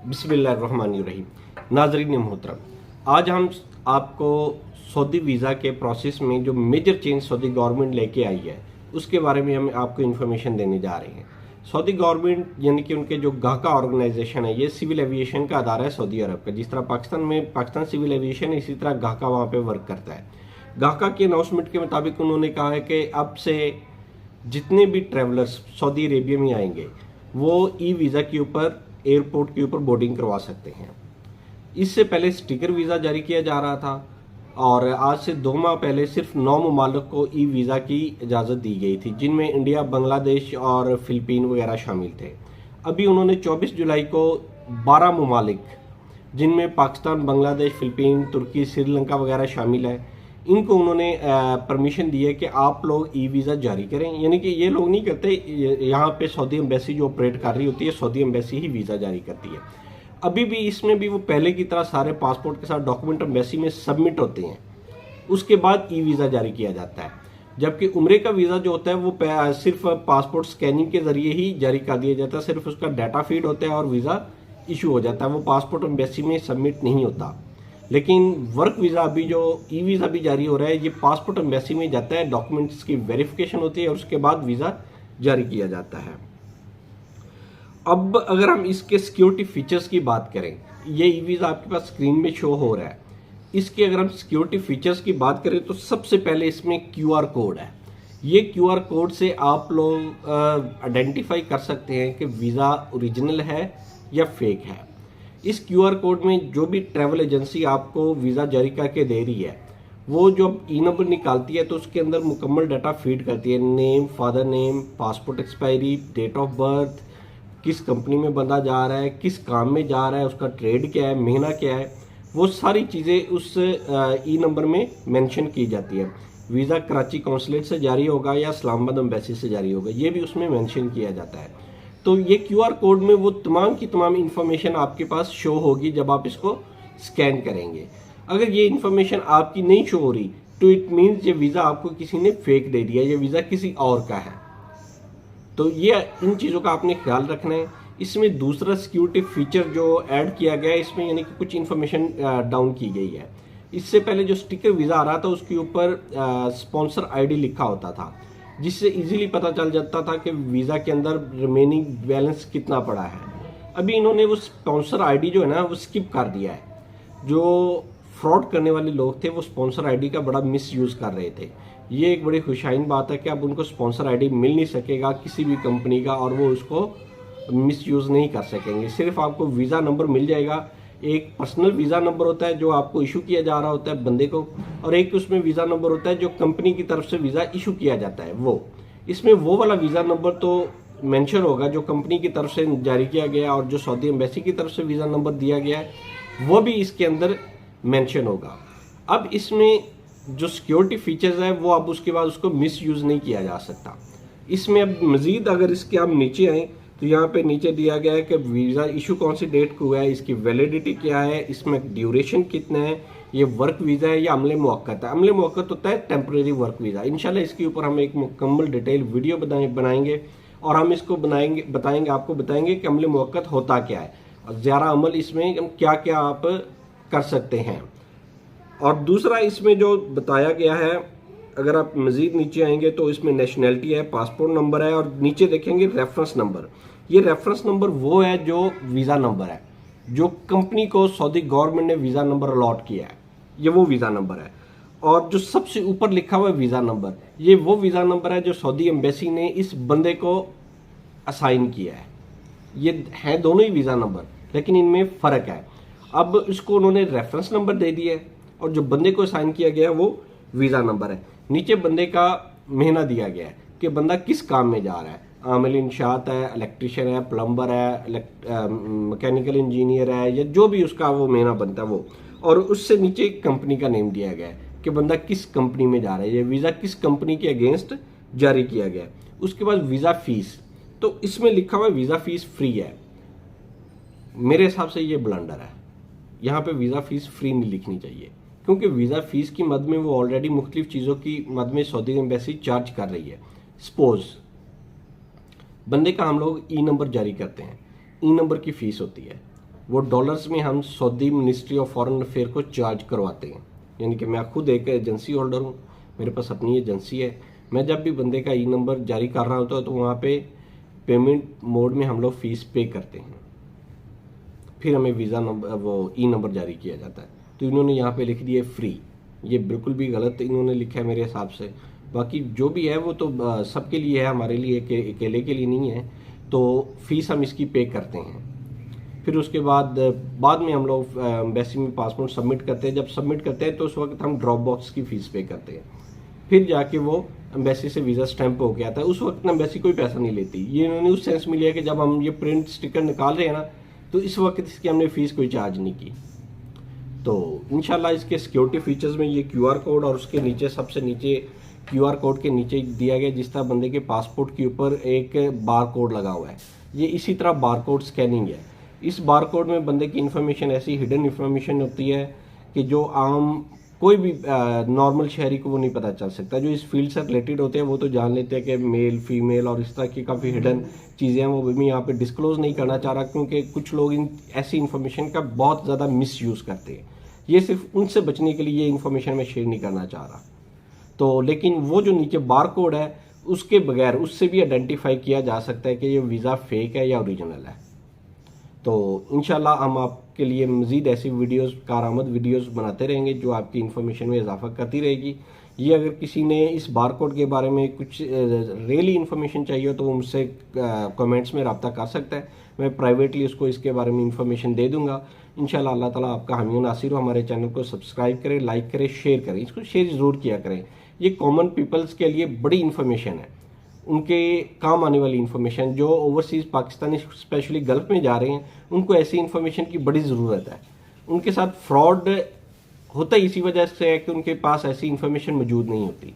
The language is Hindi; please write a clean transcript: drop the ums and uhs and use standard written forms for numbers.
बिस्मिल्लाहिर्रहमानिर्रहीम। नाज़रीन मोहतरम, आज हम आपको सऊदी वीज़ा के प्रोसेस में जो मेजर चेंज सऊदी गवर्नमेंट लेके आई है उसके बारे में हम आपको इन्फॉर्मेशन देने जा रहे हैं। सऊदी गवर्नमेंट यानी कि उनके जो गाका ऑर्गेनाइजेशन है, ये सिविल एविएशन का अदारा है सऊदी अरब का। जिस तरह पाकिस्तान में पाकिस्तान सिविल एविएशन है, इसी तरह गाका वहाँ पे वर्क करता है। गाका के अनाउंसमेंट के मुताबिक उन्होंने कहा है कि अब से जितने भी ट्रैवलर्स सऊदी अरेबिया में आएंगे वो ई वीज़ा के ऊपर एयरपोर्ट के ऊपर बोर्डिंग करवा सकते हैं। इससे पहले स्टिकर वीज़ा जारी किया जा रहा था और आज से 2 माह पहले सिर्फ 9 ममालिक को ई वीज़ा की इजाज़त दी गई थी, जिनमें इंडिया, बांग्लादेश और फिलिपीन वगैरह शामिल थे। अभी उन्होंने 24 जुलाई को 12 ममालिक, जिनमें पाकिस्तान, बांग्लादेश, फिलिपीन, तुर्की, श्रीलंका वगैरह शामिल है, इनको उन्होंने परमिशन दी है कि आप लोग ई वीज़ा जारी करें। यानी कि ये लोग नहीं करते, यहाँ पे सऊदी एम्बेसी जो ऑपरेट कर रही होती है, सऊदी एम्बेसी ही वीज़ा जारी करती है। अभी भी इसमें भी वो पहले की तरह सारे पासपोर्ट के साथ डॉक्यूमेंट एम्बेसी में सबमिट होते हैं, उसके बाद ई वीज़ा जारी किया जाता है। जबकि उम्रे का वीज़ा जो होता है वो सिर्फ पासपोर्ट स्कैनिंग के जरिए ही जारी कर दिया जाता है, सिर्फ उसका डाटा फीड होता है और वीज़ा इशू हो जाता है, वो पासपोर्ट एम्बेसी में सबमिट नहीं होता। लेकिन वर्क वीज़ा अभी जो ई वीज़ा भी जारी हो रहा है, ये पासपोर्ट एम्बेसी में जाता है, डॉक्यूमेंट्स की वेरिफिकेशन होती है और उसके बाद वीज़ा जारी किया जाता है। अब अगर हम इसके सिक्योरिटी फीचर्स की बात करें, ये ई वीज़ा आपके पास स्क्रीन में शो हो रहा है। इसके अगर हम सिक्योरिटी फीचर्स की बात करें तो सबसे पहले इसमें QR कोड है। ये QR कोड से आप लोग आइडेंटिफाई कर सकते हैं कि वीज़ा ओरिजिनल है या फेक है। इस QR कोड में जो भी ट्रैवल एजेंसी आपको वीज़ा जारी करके दे रही है, वो जो ई नंबर निकालती है तो उसके अंदर मुकम्मल डाटा फीड करती है, name, father name, passport expiry, date of birth, किस कंपनी में बंदा जा रहा है, किस काम में जा रहा है, उसका ट्रेड क्या है, महीना क्या है, वो सारी चीज़ें उस ई नंबर में मेंशन की जाती है। वीज़ा कराची कौंसलेट से जारी होगा या इस्लामाबाद एम्बेसी से जारी होगा, ये भी उसमें मेंशन किया जाता है। तो ये QR कोड में वो तमाम की तमाम इंफॉर्मेशन आपके पास शो होगी जब आप इसको स्कैन करेंगे। अगर ये इंफॉर्मेशन आपकी नहीं शो हो रही तो इट मीन्स ये वीज़ा आपको किसी ने फेक दे दिया, ये वीज़ा किसी और का है। तो ये इन चीज़ों का आपने ख्याल रखना है। इसमें दूसरा सिक्योरिटी फीचर जो ऐड किया गया है, इसमें यानी कि कुछ इन्फॉर्मेशन डाउन की गई है। इससे पहले जो स्टिकर वीज़ा आ रहा था उसके ऊपर स्पॉन्सर ID लिखा होता था, जिससे इजीली पता चल जाता था कि वीज़ा के अंदर रिमेनिंग बैलेंस कितना पड़ा है। अभी इन्होंने वो स्पॉन्सर ID जो है ना वो स्किप कर दिया है। जो फ्रॉड करने वाले लोग थे वो स्पॉन्सर ID का बड़ा मिस यूज़ कर रहे थे। ये एक बड़ी खुशाइन बात है कि अब उनको स्पॉन्सर ID मिल नहीं सकेगा किसी भी कंपनी का और वो उसको मिस यूज़ नहीं कर सकेंगे। सिर्फ आपको वीज़ा नंबर मिल जाएगा। एक पर्सनल वीज़ा नंबर होता है जो आपको इशू किया जा रहा होता है बंदे को, और एक उसमें वीज़ा नंबर होता है जो कंपनी की तरफ से वीज़ा इशू किया जाता है। वो इसमें वो वाला वीज़ा नंबर तो मेंशन होगा जो कंपनी की तरफ से जारी किया गया, और जो सऊदी एम्बेसी की तरफ से वीज़ा नंबर दिया गया है वो भी इसके अंदर मेंशन होगा। अब इसमें जो सिक्योरिटी फीचर्स है वो अब उसके बाद उसको मिस यूज़ नहीं किया जा सकता। इसमें अब मज़ीद अगर इसके आप नीचे आएँ तो यहाँ पे नीचे दिया गया है कि वीज़ा इशू कौन सी डेट को हुआ है, इसकी वैलिडिटी क्या है, इसमें ड्यूरेशन कितना है, ये वर्क वीज़ा है या अमले मुअक्कत है। अमले मुअक्कत होता है टेम्परेरी वर्क वीज़ा। इंशाल्लाह इसके ऊपर हम एक मुकम्मल डिटेल वीडियो बनाएंगे और हम इसको आपको बताएंगे कि अमले मुअक्कत होता क्या है और ज़्यादा अमल इसमें हम क्या क्या आप कर सकते हैं। और दूसरा इसमें जो बताया गया है, अगर आप मज़ीद नीचे आएंगे तो इसमें नेशनैलिटी है, पासपोर्ट नंबर है और नीचे देखेंगे रेफरेंस नंबर। ये रेफरेंस नंबर वो है जो वीज़ा नंबर है जो कंपनी को सऊदी गवर्नमेंट ने वीज़ा नंबर अलॉट किया है, ये वो वीज़ा नंबर है। और जो सबसे ऊपर लिखा हुआ है वीज़ा नंबर, ये वो वीज़ा नंबर है जो सऊदी एम्बेसी ने इस बंदे को असाइन किया है। ये हैं दोनों ही वीज़ा नंबर, लेकिन इनमें फ़र्क है। अब इसको उन्होंने रेफरेंस नंबर दे दिया है और जो बंदे को असाइन किया गया है वो वीज़ा नंबर है। नीचे बंदे का महीना दिया गया है कि बंदा किस काम में जा रहा है, आमिल इंशात है, इलेक्ट्रिशियन है, प्लम्बर है, मैकेनिकल इंजीनियर है, या जो भी उसका वो महीना बनता है वो। और उससे नीचे कंपनी का नेम दिया गया है कि बंदा किस कंपनी में जा रहा है, ये वीज़ा किस कंपनी के अगेंस्ट जारी किया गया है। उसके बाद वीज़ा फ़ीस, तो इसमें लिखा हुआ वीज़ा फ़ीस फ्री है। मेरे हिसाब से ये ब्लंडर है, यहाँ पे वीज़ा फ़ीस फ्री नहीं लिखनी चाहिए, क्योंकि वीज़ा फ़ीस की मद में वो ऑलरेडी मुख्तलिफ चीज़ों की मद में सऊदी एम्बेसी चार्ज कर रही है। सपोज बंदे का हम लोग ई नंबर जारी करते हैं, ई नंबर की फ़ीस होती है, वो डॉलर्स में हम Saudi ministry of foreign affair को चार्ज करवाते हैं। यानी कि मैं खुद एक एजेंसी होल्डर हूँ, मेरे पास अपनी एजेंसी है। मैं जब भी बंदे का ई नंबर जारी कर रहा होता है तो वहाँ पे पेमेंट मोड में हम लोग फ़ीस पे करते हैं, फिर हमें वीज़ा नंबर वो ई नंबर जारी किया जाता है। तो इन्होंने यहाँ पे लिख दिया फ्री, ये बिल्कुल भी गलत इन्होंने लिखा है मेरे हिसाब से। बाकी जो भी है वो तो सबके लिए है, हमारे लिए अकेले के लिए नहीं है। तो फीस हम इसकी पे करते हैं। फिर उसके बाद में हम लोग एम्बेसी में पासपोर्ट सबमिट करते हैं। जब सबमिट करते हैं तो उस वक्त हम ड्रॉप बॉक्स की फ़ीस पे करते हैं। फिर जाके वो एम्बेसी से वीज़ा स्टैंप हो गया था। उस वक्त एम्बेसी कोई पैसा नहीं लेती। ये इन्होंने उस सेंस में लिया कि जब हम ये प्रिंट स्टिकर निकाल रहे हैं ना, तो इस वक्त इसकी हमने फ़ीस कोई चार्ज नहीं की। तो इंशाल्लाह इसके सिक्योरिटी फीचर्स में ये QR कोड और उसके नीचे सबसे नीचे QR कोड के नीचे दिया गया जिस तरह बंदे के पासपोर्ट के ऊपर एक बार कोड लगा हुआ है, ये इसी तरह बार कोड स्कैनिंग है। इस बार कोड में बंदे की इन्फॉर्मेशन ऐसी हिडन इन्फॉर्मेशन होती है कि जो आम कोई भी नॉर्मल शहरी को वो नहीं पता चल सकता। जो इस फील्ड से रिलेटेड होते हैं वो तो जान लेते हैं कि मेल फीमेल और इस तरह की काफ़ी हिडन चीज़ें हैं, वो भी मैं यहाँ पे डिस्क्लोज नहीं करना चाह रहा क्योंकि कुछ लोग इन ऐसी इन्फॉर्मेशन का बहुत ज़्यादा मिसयूज़ करते हैं। ये सिर्फ उनसे बचने के लिए ये इन्फॉर्मेशन मैं शेयर नहीं करना चाह रहा। तो लेकिन वो जो नीचे बार कोड है उसके बगैर उससे भी आइडेंटिफाई किया जा सकता है कि ये वीज़ा फेक है या ओरिजिनल है। तो इंशाल्लाह हम आपके लिए मज़ीद ऐसी वीडियोस, कारआमद वीडियोस बनाते रहेंगे जो आपकी इन्फॉर्मेशन में इजाफा करती रहेगी। ये अगर किसी ने इस बार कोड के बारे में कुछ रियली इन्फॉर्मेशन चाहिए हो तो वो मुझसे कमेंट्स में रब्ता कर सकता है। मैं प्राइवेटली उसको इसके बारे में इन्फॉर्मेशन दे दूंगा। इंशाल्लाह अल्लाह ताला आपका हामी व नासिर हो। हमारे चैनल को सब्सक्राइब करें, लाइक करें, शेयर करें। इसको शेयर ज़रूर किया करें। ये कॉमन पीपल्स के लिए बड़ी इन्फॉर्मेशन है, उनके काम आने वाली इन्फॉर्मेशन। जो ओवरसीज़ पाकिस्तानी स्पेशली गल्फ़ में जा रहे हैं उनको ऐसी इन्फॉर्मेशन की बड़ी ज़रूरत है। उनके साथ फ्रॉड होता ही इसी वजह से है कि उनके पास ऐसी इन्फॉर्मेशन मौजूद नहीं होती।